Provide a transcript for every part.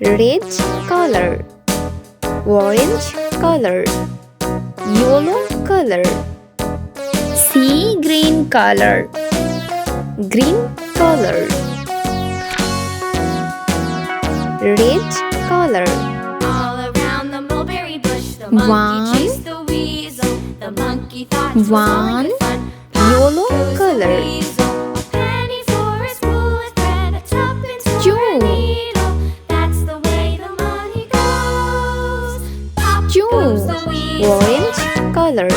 red color, orange color, yellow color, sea green color, green color, red color. All around the mulberry bush, the One, monkey chased the weasel. The monkey thought it was all in one, good fun. yellow Goes the color. weasel. A penny for his bullet thread, a tuppence for Two. a needle. That's the way the money goes. Pop Two, goes the weasel. orange color.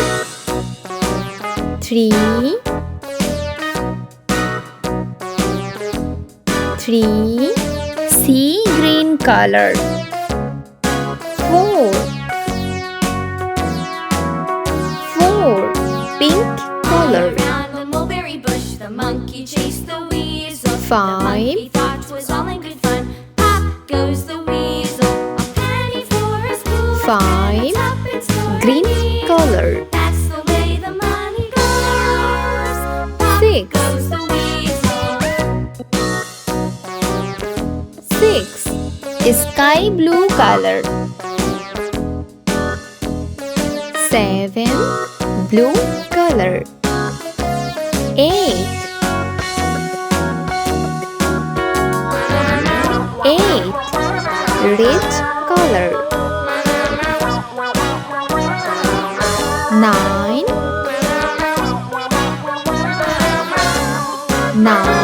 3, 3, sea green color. 4, 4, pink color. Around the mulberry bush, the monkey chased the weasel. Five. The monkey thought it was all in good fun. Pop goes the weasel. A penny for his bullet thread, Five. a tuppence for a Green needle. color. That's the way the money goes. Pop 6, goes the weasel. 6, sky blue color. 7, blue color. 8, 8, red color. 9, 9,